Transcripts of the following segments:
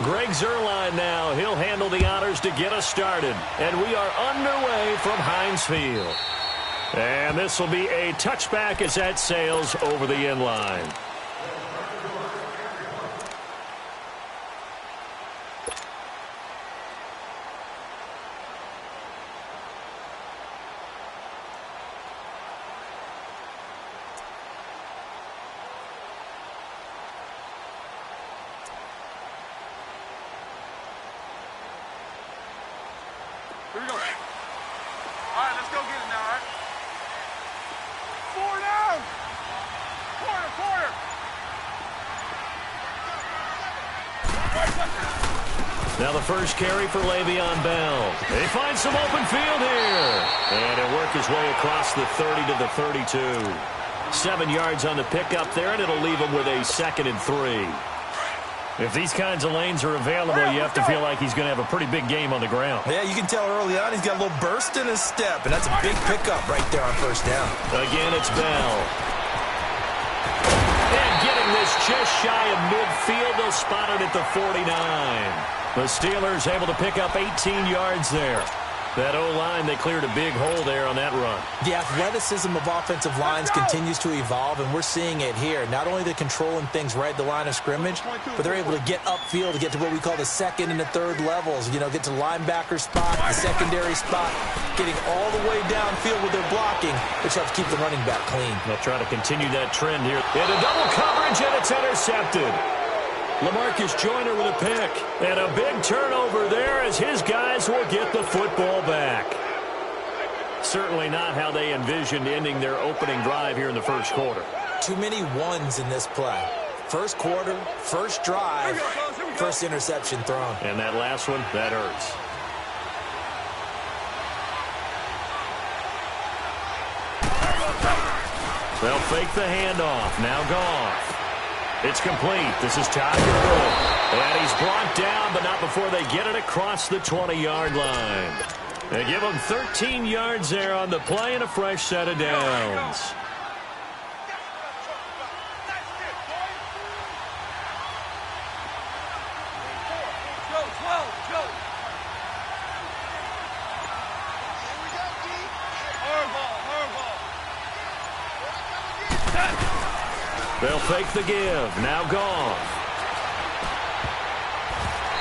Greg Zuerlein now. He'll handle the honors to get us started. And we are underway from Heinz Field. And this will be a touchback as that sails over the end line. Here we go. All right, let's go get it now, all right? 4 down. Quarter. Now the first carry for Le'Veon Bell. They find some open field here. And he'll work his way across the 30 to the 32. 7 yards on the pickup there, and it'll leave him with a 2nd and 3. If these kinds of lanes are available, you have to feel like he's going to have a pretty big game on the ground. Yeah, you can tell early on he's got a little burst in his step, and that's a big pickup right there on first down. Again, it's Bell. And getting this just shy of midfield, they'll spot it at the 49. The Steelers able to pick up 18 yards there. That O-line, they cleared a big hole there on that run. The athleticism of offensive lines continues to evolve, and we're seeing it here. Not only they're controlling things right at the line of scrimmage, but they're able to get upfield to get to what we call the 2nd and the 3rd levels. You know, get to the linebacker spot, the secondary spot, getting all the way downfield with their blocking, which helps keep the running back clean. They'll try to continue that trend here. Into double coverage, and it's intercepted. LaMarcus Joyner with a pick. And a big turnover there as his guys will get the football back. Certainly not how they envisioned ending their opening drive here in the first quarter. Too many ones in this play. First quarter, first drive, first interception thrown. And that last one, that hurts. They'll fake the handoff. Now Goff. It's complete. This is Todd Gurley. And he's brought down, but not before they get it across the 20-yard line. They give him 13 yards there on the play and a fresh set of downs. They'll fake the give. Now Goff.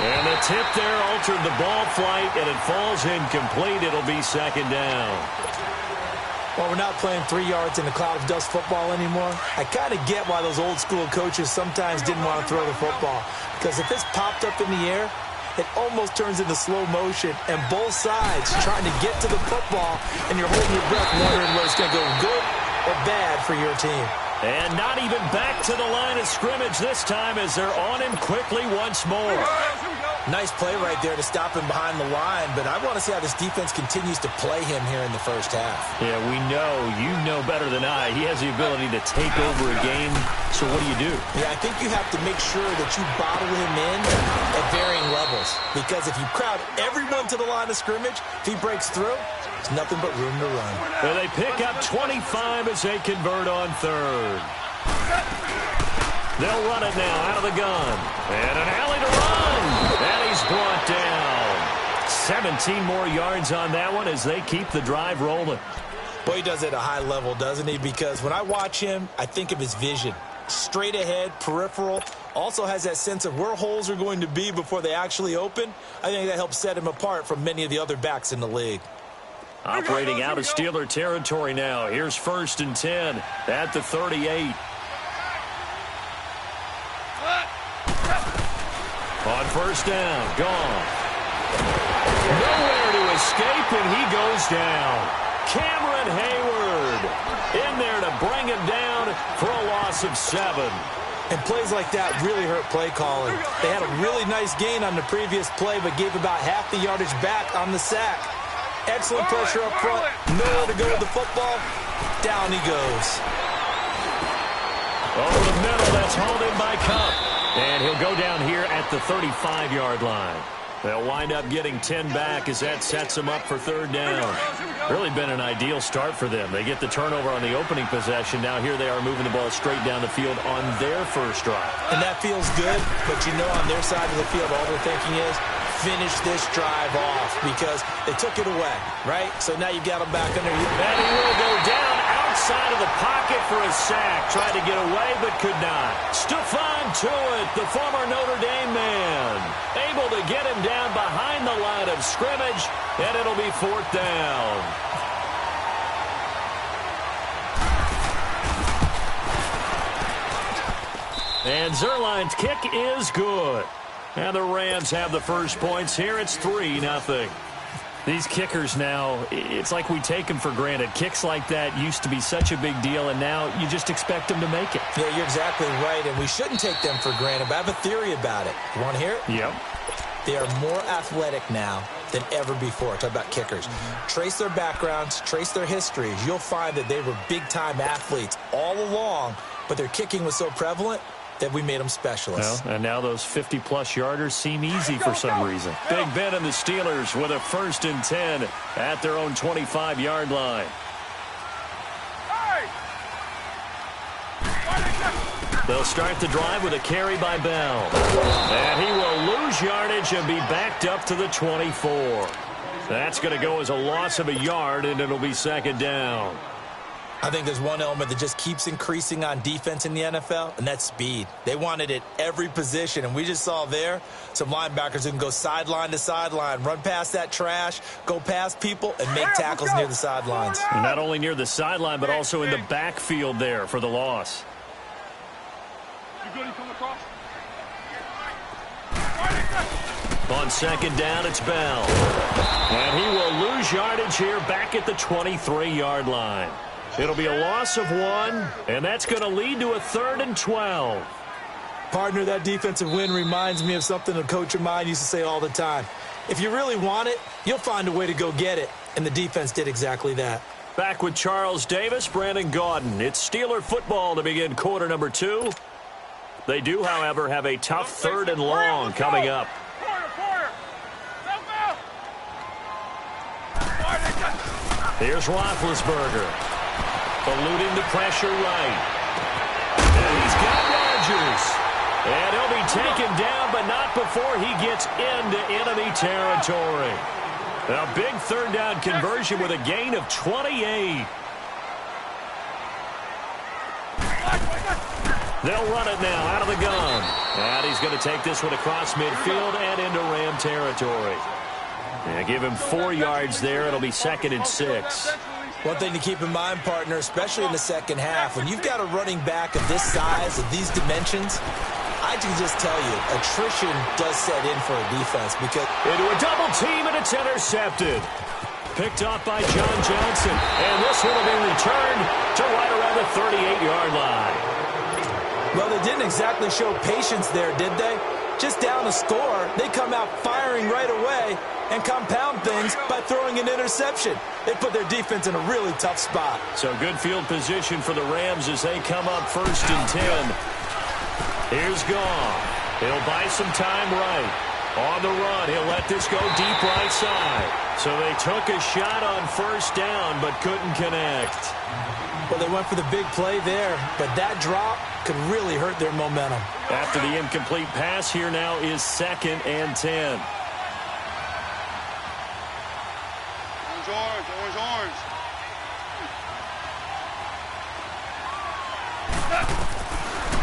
And the tip there altered the ball flight, and it falls incomplete. It'll be 2nd down. Well, we're not playing 3 yards in a cloud of dust football anymore. I kind of get why those old school coaches sometimes didn't want to throw the football. Because if it's popped up in the air, it almost turns into slow motion, and both sides trying to get to the football, and you're holding your breath wondering whether it's going to go good or bad for your team. And not even back to the line of scrimmage this time as they're on him quickly once more. Nice play right there to stop him behind the line, but I want to see how this defense continues to play him here in the first half. Yeah, we know. You know better than I. He has the ability to take over a game, so what do? Yeah, I think you have to make sure that you bottle him in at varying levels, because if you crowd everyone to the line of scrimmage, if he breaks through, there's nothing but room to run. And they pick up 25 as they convert on 3rd. They'll run it now out of the gun. And an alley to run. And he's brought down. 17 more yards on that one as they keep the drive rolling. Boy, he does it at a high level, doesn't he? Because when I watch him, I think of his vision. Straight ahead, peripheral. Also has that sense of where holes are going to be before they actually open. I think that helps set him apart from many of the other backs in the league. Operating out of Steeler territory now. Here's 1st and 10 at the 38. On first down, Goff. Nowhere to escape, and he goes down. Cameron Hayward in there to bring him down for a loss of 7. And plays like that really hurt play calling. They had a really nice gain on the previous play, but gave about half the yardage back on the sack. Excellent pressure up front. Nowhere to go with the football. Down he goes. Over the middle, that's hauled in by Cup. And he'll go down here at the 35-yard line. They'll wind up getting 10 back as that sets them up for third down. Really been an ideal start for them. They get the turnover on the opening possession. Now here they are moving the ball straight down the field on their first drive. And that feels good, but you know on their side of the field all they're thinking is finish this drive off because they took it away, right? So now you've got them back under you. And he will go down outside of the pocket for a sack. Tried to get away but could not. Stephon Tuitt, the former Notre Dame man, able to get him down behind the line of scrimmage, and it'll be fourth down. And Zuerlein's kick is good. And the Rams have the first points here. It's 3-0. These kickers now, it's like we take them for granted. Kicks like that used to be such a big deal, and now you just expect them to make it. Yeah, you're exactly right, and we shouldn't take them for granted, but I have a theory about it. You want to hear it? Yep. They are more athletic now than ever before. Talk about kickers. Trace their backgrounds, trace their histories. You'll find that they were big-time athletes all along, but their kicking was so prevalent that we made them specialists. Well, and now those 50-plus yarders seem easy for some reason. Big Ben and the Steelers with a 1st and 10 at their own 25-yard line. They'll start the drive with a carry by Bell. And he will lose yardage and be backed up to the 24. That's going to go as a loss of a yard, and it'll be 2nd down. I think there's one element that just keeps increasing on defense in the NFL, and that's speed. They want it at every position, and we just saw there some linebackers who can go sideline to sideline, run past that trash, go past people, and make tackles near the sidelines. And not only near the sideline, but also in the backfield there for the loss. On 2nd down, it's Bell. And he will lose yardage here back at the 23-yard line. It'll be a loss of 1, and that's going to lead to a 3rd and 12. Partner, that defensive win reminds me of something a coach of mine used to say all the time. If you really want it, you'll find a way to go get it, and the defense did exactly that. Back with Charles Davis, Brandon Gaudin. It's Steeler football to begin quarter number 2. They do, however, have a tough 3rd and long coming up. Here's Roethlisberger. Eluding the pressure right. And he's got Rodgers. And he'll be taken down, but not before he gets into enemy territory. A big 3rd down conversion with a gain of 28. They'll run it now out of the gun. And he's going to take this one across midfield and into Ram territory. And give him 4 yards there. It'll be 2nd and 6. One thing to keep in mind, partner, especially in the second half, when you've got a running back of this size, of these dimensions, I can just tell you, attrition does set in for a defense because... Into a double team, and it's intercepted. Picked up by John Johnson. And this one will be returned to right around the 38-yard line. Well, they didn't exactly show patience there, did they? Just down a score, they come out firing right away and compound things by throwing an interception. They put their defense in a really tough spot. So good field position for the Rams as they come up 1st and 10. Here's Goff. He'll buy some time right. On the run, he'll let this go deep right side. So they took a shot on 1st down but couldn't connect. Well, they went for the big play there, but that drop could really hurt their momentum. After the incomplete pass, here now is 2nd and 10. Orange.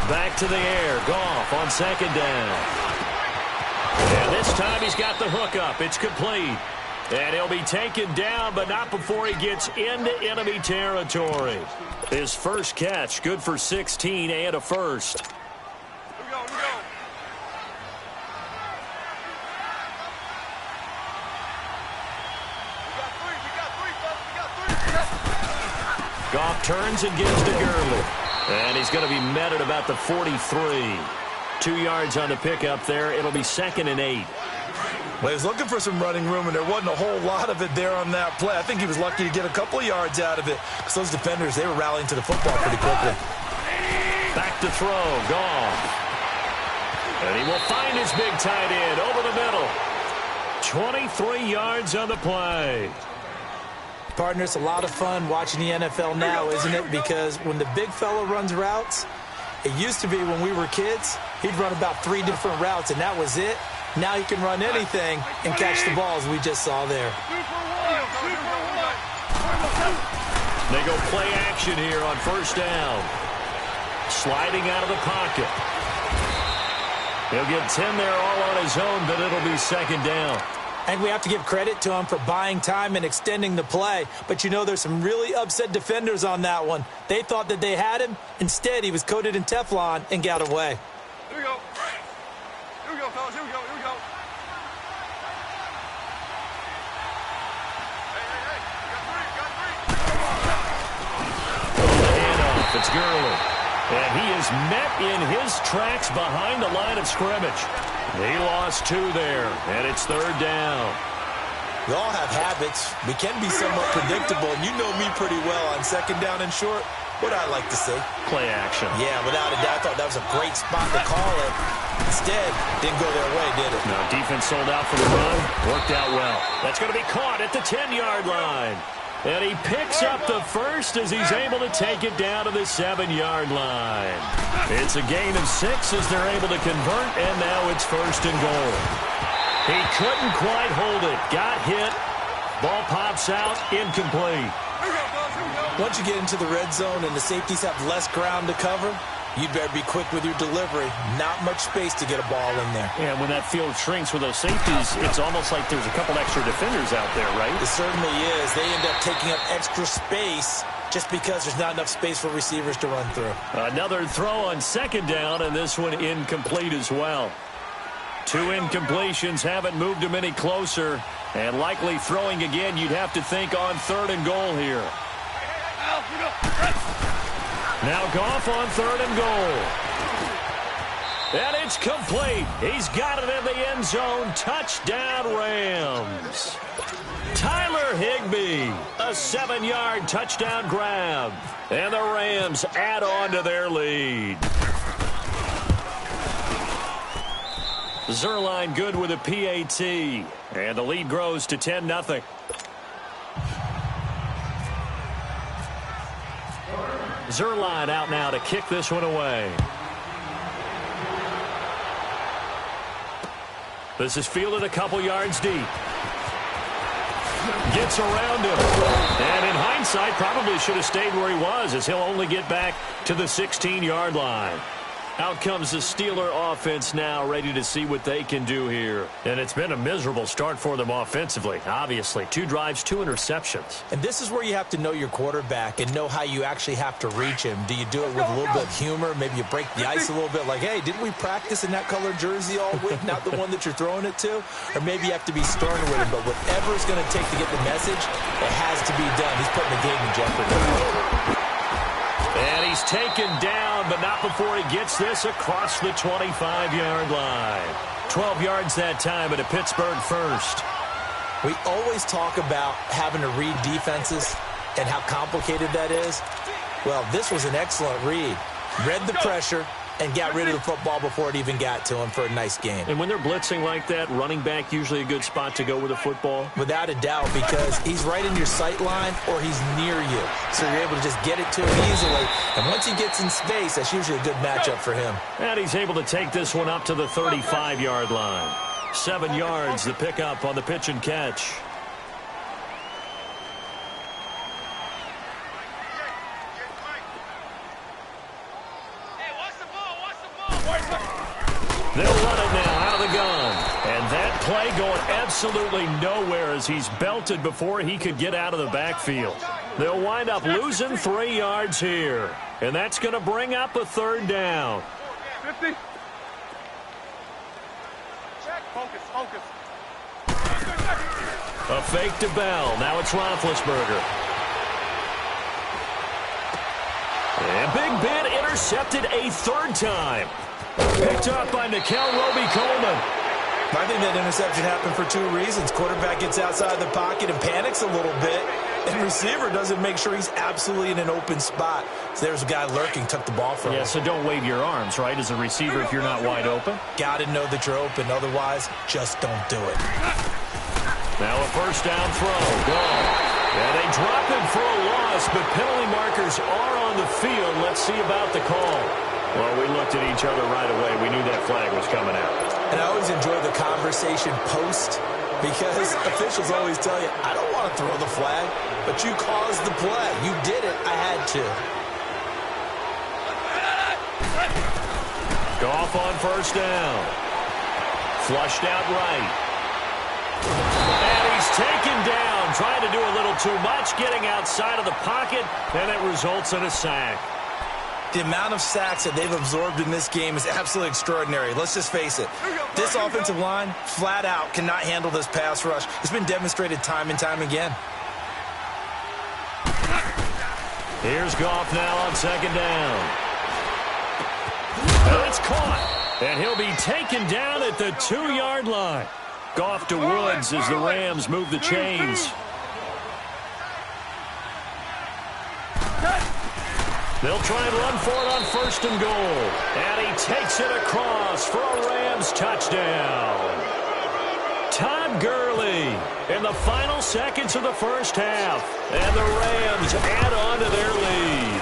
Back to the air. Goff on 2nd down. And this time he's got the hook up. It's complete. And he'll be taken down, but not before he gets into enemy territory. His first catch, good for 16 and a 1st. Here we go. Goff turns and gives to Gurley. And he's going to be met at about the 43. 2 yards on the pickup there. It'll be 2nd and 8. Well, he was looking for some running room, and there wasn't a whole lot of it there on that play. I think he was lucky to get a couple of yards out of it because those defenders, they were rallying to the football pretty quickly. Back to throw. Goff. And he will find his big tight end over the middle. 23 yards on the play. Partner, it's a lot of fun watching the NFL now, isn't it? Because when the big fella runs routes, it used to be when we were kids, he'd run about 3 different routes, and that was it. Now he can run anything and catch the balls we just saw there. They go play action here on first down. Sliding out of the pocket. He'll get 10 there all on his own, but it'll be second down. And we have to give credit to him for buying time and extending the play. But, you know, there's some really upset defenders on that one. They thought that they had him. Instead, he was coated in Teflon and got away. Here we go. Here we go, fellas. Here we go. Here we go. Hey. Got three. Handoff. It's Gurley. And he is met in his tracks behind the line of scrimmage. He lost 2 there, and it's third down. We all have habits. We can be somewhat predictable, and you know me pretty well on second down and short. What I like to say? Play action. Yeah, without a doubt, I thought that was a great spot to call it. Instead, didn't go their way, did it? No, defense sold out for the run. Worked out well. That's going to be caught at the 10-yard line. And he picks up the first as he's able to take it down to the 7-yard line. It's a gain of 6 as they're able to convert, and now it's first and goal. He couldn't quite hold it. Got hit. Ball pops out. Incomplete. Once you get into the red zone and the safeties have less ground to cover, you'd better be quick with your delivery. Not much space to get a ball in there. Yeah, when that field shrinks with those safeties, it's almost like there's a couple extra defenders out there, right? It certainly is. They end up taking up extra space just because there's not enough space for receivers to run through. Another throw on second down, and this one incomplete as well. 2 incompletions haven't moved him any closer, and likely throwing again, you'd have to think on third and goal here. Now Goff on third and goal. And it's complete. He's got it in the end zone. Touchdown, Rams. Tyler Higbee, a 7-yard touchdown grab. And the Rams add on to their lead. Zerline good with a PAT. And the lead grows to 10-0. Zerline out now to kick this one away. This is fielded a couple yards deep. Gets around him. And in hindsight, probably should have stayed where he was, as he'll only get back to the 16-yard line. Out comes the Steeler offense now, ready to see what they can do here. And it's been a miserable start for them offensively, obviously. 2 drives, 2 interceptions. And this is where you have to know your quarterback and know how you actually have to reach him. Do you do it with a little bit of humor? Maybe you break the ice a little bit, like, hey, didn't we practice in that color jersey all week, not the one that you're throwing it to? Or maybe you have to be stern with him, but whatever it's going to take to get the message, it has to be done. He's putting the game in jeopardy. And he's taken down, but not before he gets this across the 25-yard line. 12 yards that time at a Pittsburgh first. We always talk about having to read defenses and how complicated that is. Well, this was an excellent read. Read the pressure and got rid of the football before it even got to him for a nice gain. And when they're blitzing like that, running back usually a good spot to go with the football? Without a doubt, because he's right in your sight line or he's near you. So you're able to just get it to him easily. And once he gets in space, that's usually a good matchup for him. And he's able to take this one up to the 35-yard line. 7 yards, the pickup on the pitch and catch. They'll run it now out of the gun. And that play going absolutely nowhere as he's belted before he could get out of the backfield. They'll wind up losing 3 yards here. And that's going to bring up a third down. 50. Check. Focus. A fake to Bell. Now it's Roethlisberger. And Big Ben intercepted a third time. Picked up by Nickel Roby-Coleman. I think that interception happened for 2 reasons. Quarterback gets outside the pocket and panics a little bit. And receiver doesn't make sure he's absolutely in an open spot. So there's a guy lurking, took the ball from him. Yeah, so don't wave your arms, right, as a receiver if you're not wide open. Got to know that you're open. Otherwise, just don't do it. Now a first down throw. Gone. And they drop him for a loss, but penalty markers are on the field. Let's see about the call. Well, we looked at each other right away. We knew that flag was coming out. And I always enjoy the conversation post because officials always tell you, I don't want to throw the flag, but you caused the play. You did it. I had to. Goff on first down. Flushed out right. And he's taken down, trying to do a little too much, getting outside of the pocket, and it results in a sack. The amount of sacks that they've absorbed in this game is absolutely extraordinary. Let's just face it. This offensive line, flat out, cannot handle this pass rush. It's been demonstrated time and time again. Here's Goff now on second down. And it's caught. And he'll be taken down at the 2-yard line. Goff to Woods as the Rams move the chains. They'll try and run for it on first and goal. And he takes it across for a Rams touchdown. Todd Gurley in the final seconds of the first half. And the Rams add on to their lead.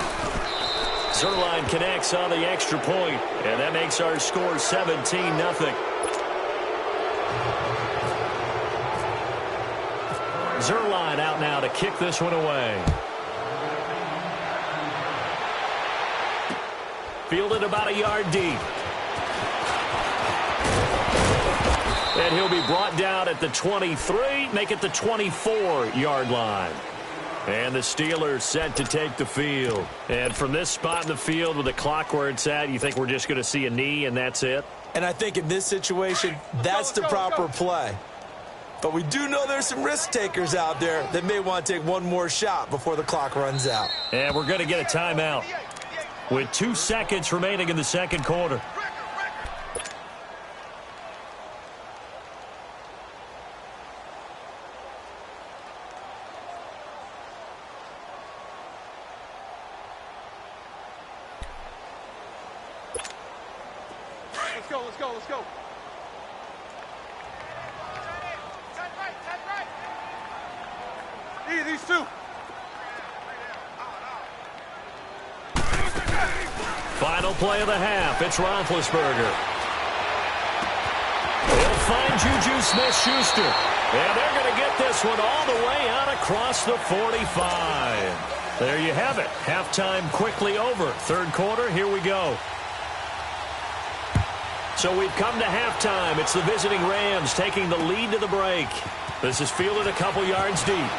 Zerline connects on the extra point, and that makes our score 17-0. Zerline out now to kick this one away. Fielded about a yard deep. And he'll be brought down at the 23, make it the 24-yard line. And the Steelers set to take the field. And from this spot in the field with the clock where it's at, you think we're just going to see a knee and that's it? And I think in this situation, that's the proper play. But we do know there's some risk takers out there that may want to take one more shot before the clock runs out. And we're going to get a timeout with 2 seconds remaining in the second quarter. Let's go. These two. Final play of the half. It's Roethlisberger. He'll find Juju Smith-Schuster. And they're going to get this one all the way out across the 45. There you have it. Halftime quickly over. Third quarter, here we go. So we've come to halftime. It's the visiting Rams taking the lead to the break. This is fielded a couple yards deep.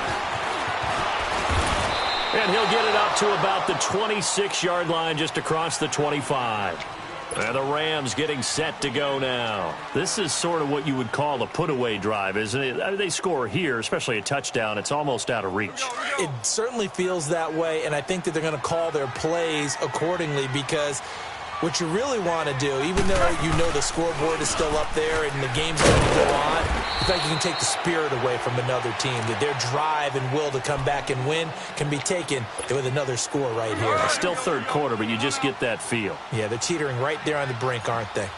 And he'll get it up to about the 26-yard line just across the 25. And the Rams getting set to go now. This is sort of what you would call a put-away drive, isn't it? I mean, they score here, especially a touchdown. It's almost out of reach. It certainly feels that way, and I think that they're going to call their plays accordingly because what you really want to do, even though you know the scoreboard is still up there and the game's going to go on, in fact, you can take the spirit away from another team, that their drive and will to come back and win can be taken with another score right here. It's still third quarter, but you just get that feel. Yeah, they're teetering right there on the brink, aren't they?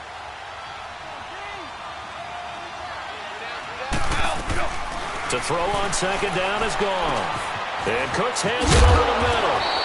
To throw on second down is gone. And Cooks hands it over the middle.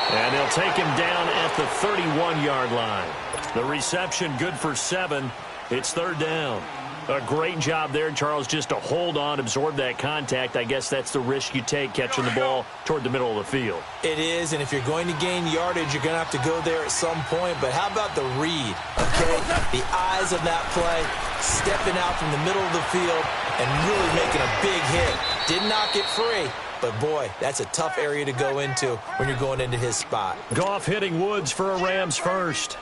And they'll take him down at the 31-yard line. The reception good for 7. It's third down. A great job there, Charles, just to hold on, absorb that contact. I guess that's the risk you take catching the ball toward the middle of the field. It is, and if you're going to gain yardage, you're going to have to go there at some point. But how about the read, okay? The eyes of that play, stepping out from the middle of the field and really making a big hit. Did not get free. But, boy, that's a tough area to go into when you're going into his spot. Goff hitting Woods for a Rams first.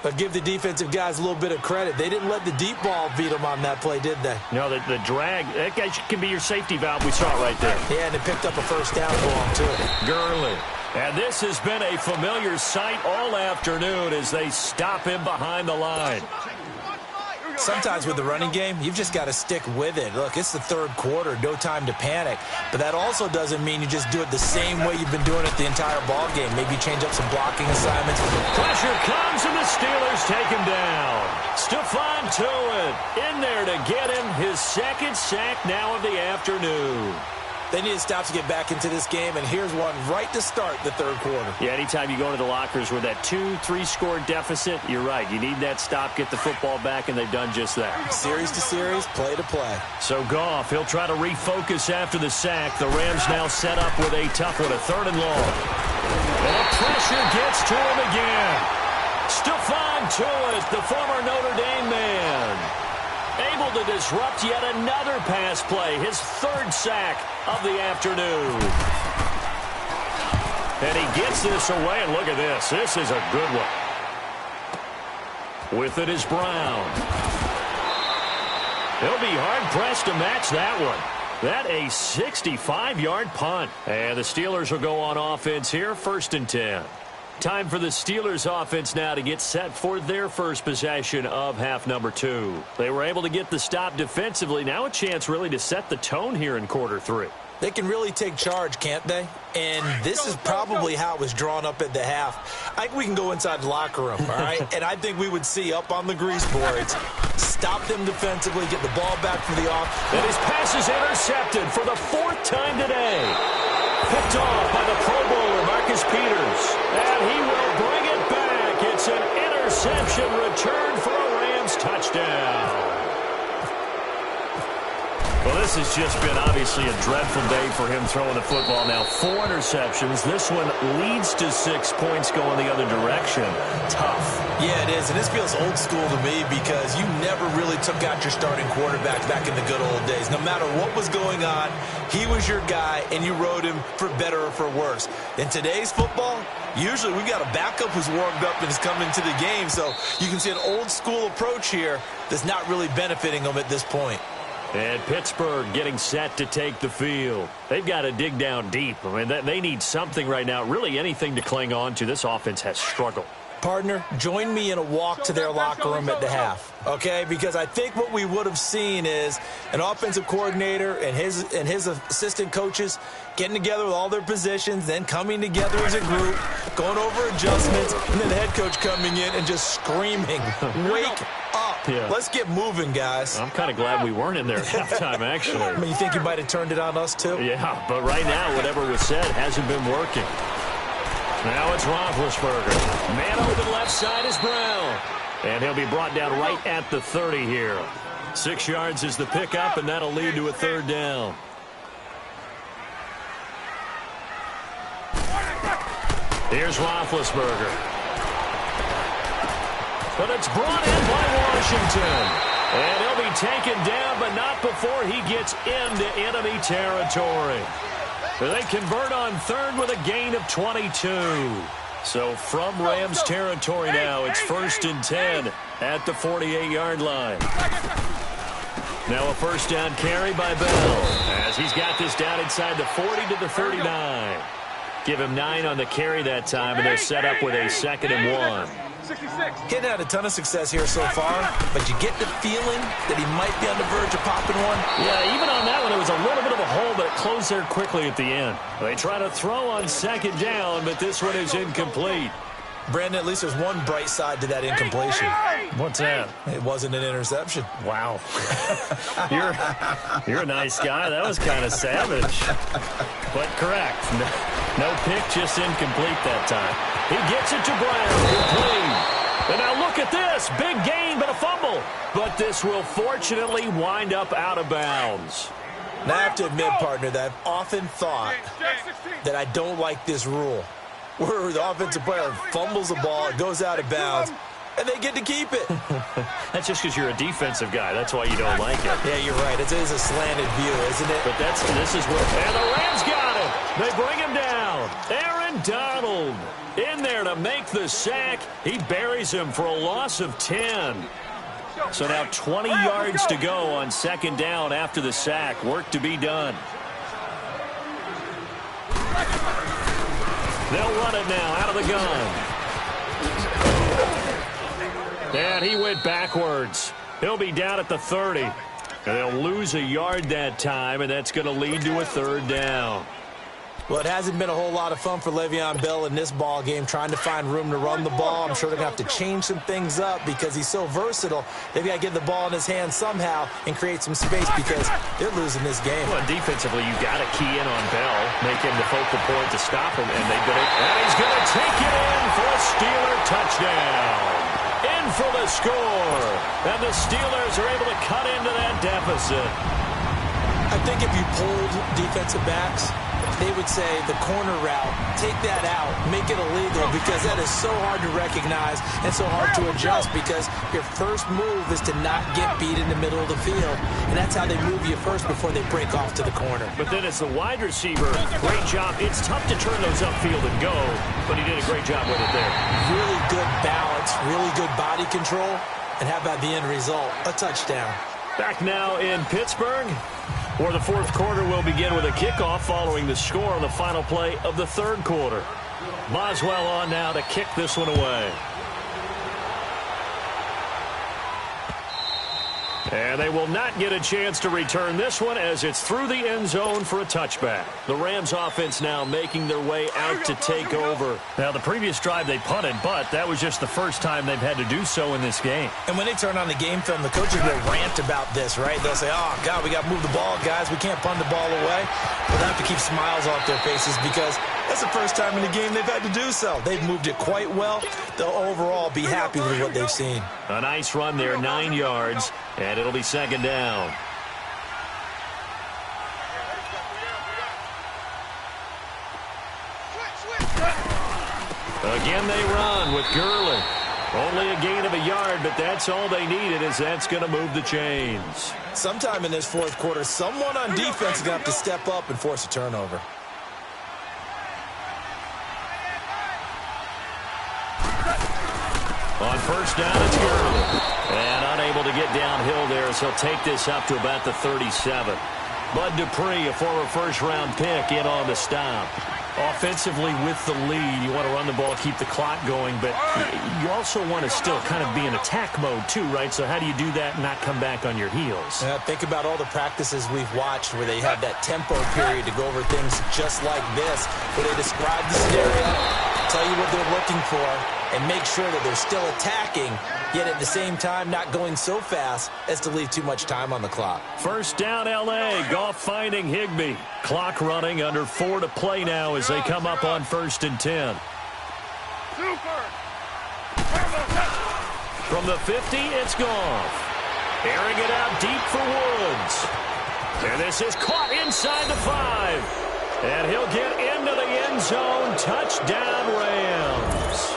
But give the defensive guys a little bit of credit. They didn't let the deep ball beat them on that play, did they? No, the drag, that guy can be your safety valve. We saw it right there. Yeah, and they picked up a first down for him, too. Gurley. And this has been a familiar sight all afternoon as they stop him behind the line. Sometimes with the running game, you've just got to stick with it. Look, it's the third quarter, no time to panic. But that also doesn't mean you just do it the same way you've been doing it the entire ball game. Maybe change up some blocking assignments. Pressure comes, and the Steelers take him down. Stephon Tuitt in there to get him his second sack now of the afternoon. They need to stop to get back into this game, and here's one right to start the third quarter. Yeah, anytime you go into the lockers with that 2-3 score deficit, you're right. You need that stop, get the football back, and they've done just that. Series to series, play to play. So Goff, he'll try to refocus after the sack. The Rams now set up with a tough one, a 3rd and long. And the pressure gets to him again. Stephon Tuitt, the former Notre Dame man, able to disrupt yet another pass play, his 3rd sack of the afternoon. And he gets this away, and look at this. This is a good one. With it is Brown. He'll be hard-pressed to match that one. That a 65-yard punt. And the Steelers will go on offense here, 1st and 10. Time for the Steelers offense now to get set for their first possession of half number 2. They were able to get the stop defensively. Now a chance really to set the tone here in quarter 3. They can really take charge, can't they? And this is probably how it was drawn up at the half. I think we can go inside the locker room, all right? And I think we would see up on the grease boards, stop them defensively, get the ball back for the off. And his pass is intercepted for the 4th time today. Picked off by the Pro Bowler, Marcus Peters. And he will bring it back. It's an interception return for a Rams touchdown. Well, this has just been obviously a dreadful day for him throwing the football. Now 4 interceptions. This one leads to 6 points going the other direction. Tough. Yeah, it is. And this feels old school to me because you never really took out your starting quarterback back in the good old days. No matter what was going on, he was your guy, and you rode him for better or for worse. In today's football, usually we've got a backup who's warmed up and is coming to the game. So you can see an old school approach here that's not really benefiting them at this point. And Pittsburgh getting set to take the field. They've got to dig down deep. I mean, they need something right now, really anything to cling on to. This offense has struggled. Partner, join me in a walk to their locker room at the half, okay? Because I think what we would have seen is an offensive coordinator and his assistant coaches getting together with all their positions, then coming together as a group, going over adjustments, and then the head coach coming in and just screaming, wake up. Yeah. Let's get moving, guys. I'm kind of glad we weren't in there at halftime, actually. I mean, you think you might have turned it on us, too? Yeah, but right now, whatever was said hasn't been working. Now it's Roethlisberger. Man open left side is Brown. And he'll be brought down right at the 30 here. 6 yards is the pickup, and that'll lead to a 3rd down. Here's Roethlisberger. But it's brought in by Washington. And he'll be taken down, but not before he gets into enemy territory. They convert on 3rd with a gain of 22. So from Rams territory now, it's 1st and 10 at the 48-yard line. Now a 1st down carry by Bell as he's got this down inside the 40 to the 39. Give him 9 on the carry that time, and they're set up with a 2nd and 1. 66. He's had a ton of success here so far, but you get the feeling that he might be on the verge of popping one. Yeah, even on that one, it was a little bit of a hole, but it closed there quickly at the end. They try to throw on 2nd down, but this one is incomplete. Brandon, at least there's one bright side to that incompletion. What's that? It wasn't an interception. Wow. You're a nice guy. That was kind of savage. But correct. No pick, just incomplete that time. He gets it to Brown. Complete. And now look at this. Big gain, but a fumble. But this will fortunately wind up out of bounds. Now, I have to admit, partner, that I've often thought that I don't like this rule, where the offensive player fumbles the ball, it goes out of bounds, and they get to keep it. That's just because you're a defensive guy. That's why you don't like it. Yeah, you're right. It is a slanted view, isn't it? But this is where... And the Rams got it. They bring him down. Aaron Donald in there to make the sack. He buries him for a loss of 10. So now 20 yards to go on 2nd down after the sack. Work to be done. They'll run it now out of the gun. And he went backwards. He'll be down at the 30. And they'll lose a yard that time, and that's going to lead to a third down. Well, it hasn't been a whole lot of fun for Le'Veon Bell in this ball game, trying to find room to run the ball. I'm sure they're going to have to change some things up because he's so versatile. They've got to get the ball in his hands somehow and create some space because they're losing this game. Well, defensively, you've got to key in on Bell, make him the focal point to stop him, and they've got it. And he's going to take it in for a Steeler touchdown. In for the score. And the Steelers are able to cut into that deficit. I think if you pulled defensive backs, they would say the corner route, take that out, make it illegal, because that is so hard to recognize and so hard to adjust because your first move is to not get beat in the middle of the field. And that's how they move you first before they break off to the corner. But then as the wide receiver, great job. It's tough to turn those upfield and go, but he did a great job with it there. Really good balance, really good body control, and how about the end result? A touchdown. Back now in Pittsburgh, where the fourth quarter will begin with a kickoff following the score on the final play of the third quarter. Boswell on now to kick this one away. And they will not get a chance to return this one as it's through the end zone for a touchback. The Rams offense now making their way out to take over. Now, the previous drive they punted, but that was just the first time they've had to do so in this game. And when they turn on the game film, the coaches will rant about this, right? They'll say, oh, God, we got to move the ball, guys. We can't punt the ball away. But they have to keep smiles off their faces because that's the first time in the game they've had to do so. They've moved it quite well. They'll overall be happy with what they've seen. A nice run there, 9 yards, and it'll be second down. Again they run with Gurley. Only a gain of a yard, but that's all they needed as that's going to move the chains. Sometime in this fourth quarter, someone on defense is going to have to step up and force a turnover. On first down, it's Gurley. And unable to get downhill there as he'll take this up to about the 37. Bud Dupree, a former first-round pick, in on the stop. Offensively with the lead, you want to run the ball, keep the clock going, but you also want to still kind of be in attack mode too, right? So how do you do that and not come back on your heels? Think about all the practices we've watched where they have that tempo period to go over things just like this, where they describe the scenario, tell you what they're looking for, and make sure that they're still attacking, yet at the same time not going so fast as to leave too much time on the clock. First down, L.A. Goff finding Higbee. Clock running, under 4 to play now as they come up on 1st and 10. From the 50, it's Goff. Airing it out deep for Woods. And this is caught inside the 5. And he'll get into the end zone. Touchdown, Rams.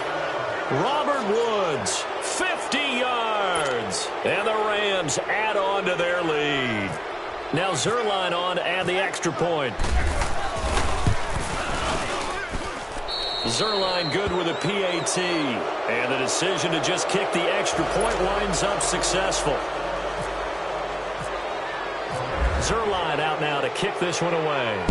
Robert Woods, 50 yards. And the Rams add on to their lead. Now Zerline on to add the extra point. Zerline good with a PAT. And the decision to just kick the extra point winds up successful. Zerline out now to kick this one away.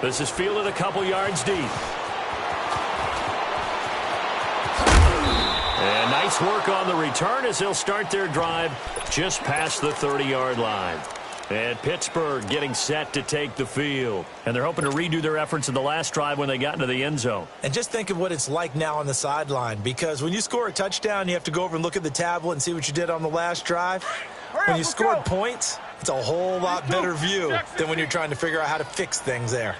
This is fielded a couple yards deep. And nice work on the return as they'll start their drive just past the 30-yard line. And Pittsburgh getting set to take the field. And they're hoping to redo their efforts in the last drive when they got into the end zone. And just think of what it's like now on the sideline, because when you score a touchdown, you have to go over and look at the tablet and see what you did on the last drive. When you scored points, it's a whole lot better view than when you're trying to figure out how to fix things there.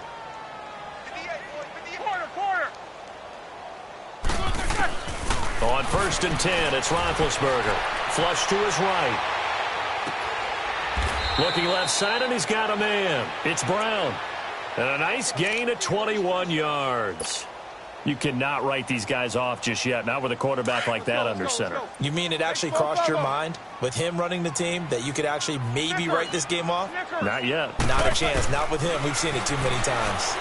On 1st and 10, it's Roethlisberger. Flush to his right. Looking left side, and he's got a man. It's Brown. And a nice gain of 21 yards. You cannot write these guys off just yet, not with a quarterback like that under center. You mean it actually crossed your mind with him running the team that you could actually maybe write this game off? Not yet. Not a chance. Not with him. We've seen it too many times.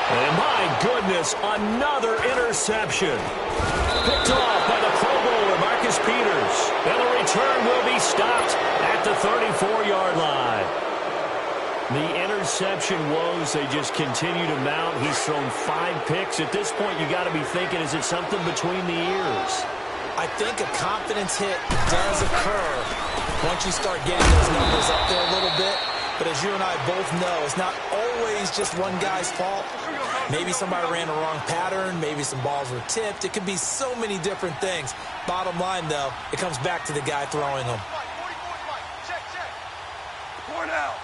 And my goodness, another interception. Picked off by the Pro Bowler, Marcus Peters. And the return will be stopped at the 34-yard line. The interception woes, they just continue to mount. He's thrown 5 picks. At this point, you got to be thinking, is it something between the ears? I think a confidence hit does occur once you start getting those numbers up there a little bit. But as you and I both know, it's not always just one guy's fault. Maybe somebody ran the wrong pattern. Maybe some balls were tipped. It could be so many different things. Bottom line, though, it comes back to the guy throwing them. Check. Point out.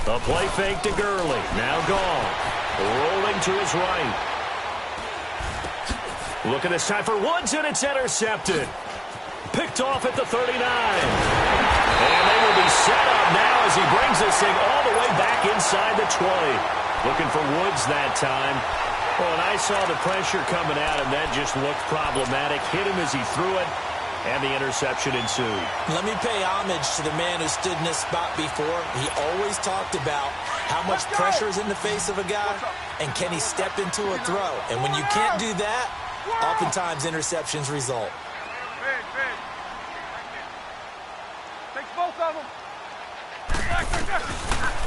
The play fake to Gurley. Now gone. Rolling to his right. Look at this time for Woods, and it's intercepted. Picked off at the 39. And they will be set up now as he brings this thing all the way back inside the 20. Looking for Woods that time. Well, and I saw the pressure coming at him. That just looked problematic. Hit him as he threw it, and the interception ensued. Let me pay homage to the man who stood in this spot before. He always talked about how much pressure is in the face of a guy, and can he step into a throw. And when you can't do that, oftentimes interceptions result. Big. Takes both of them.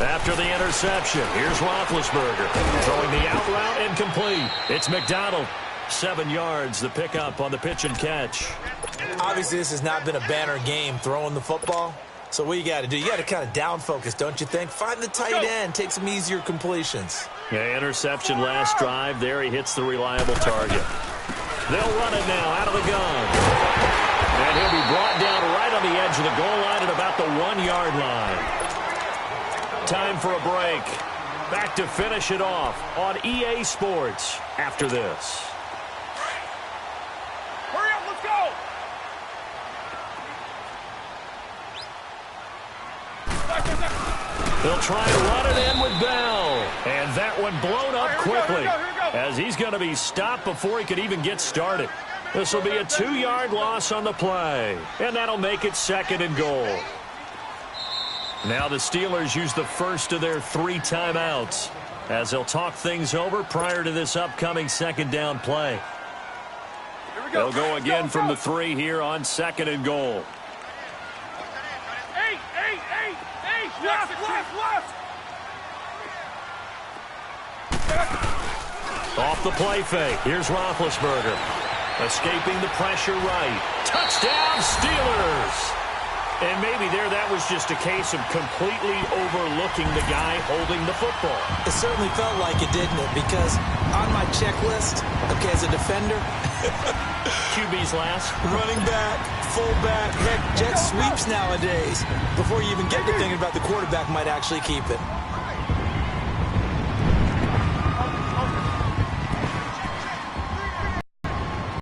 After the interception, here's Roethlisberger throwing the out route incomplete. It's McDonald. 7 yards, the pickup on the pitch and catch. Obviously, this has not been a banner game throwing the football. So what you got to do, you got to kind of down focus, don't you think? Find the tight end, take some easier completions. Yeah, interception last drive. There he hits the reliable target. They'll run it now out of the gun. And he'll be brought down right on the edge of the goal line at about the 1-yard line. Time for a break. Back to finish it off on EA Sports after this. Hurry up, let's go. They'll try to run it in with Bell. And that one blown up quickly Here we go. as he's going to be stopped before he could even get started. This will be a 2-yard loss on the play, and that'll make it 2nd and goal. Now the Steelers use the first of their 3 timeouts as they'll talk things over prior to this upcoming 2nd down play. Here we go. They'll go again from the 3 here on 2nd and goal. 8. Left. Off the play fake. Here's Roethlisberger. Escaping the pressure right. Touchdown, Steelers! And maybe that was just a case of completely overlooking the guy holding the football. It certainly felt like it, didn't it? Because on my checklist, okay, as a defender, QB's last. running back, fullback, heck, jet sweeps nowadays. Before you even get to thinking about the quarterback might actually keep it.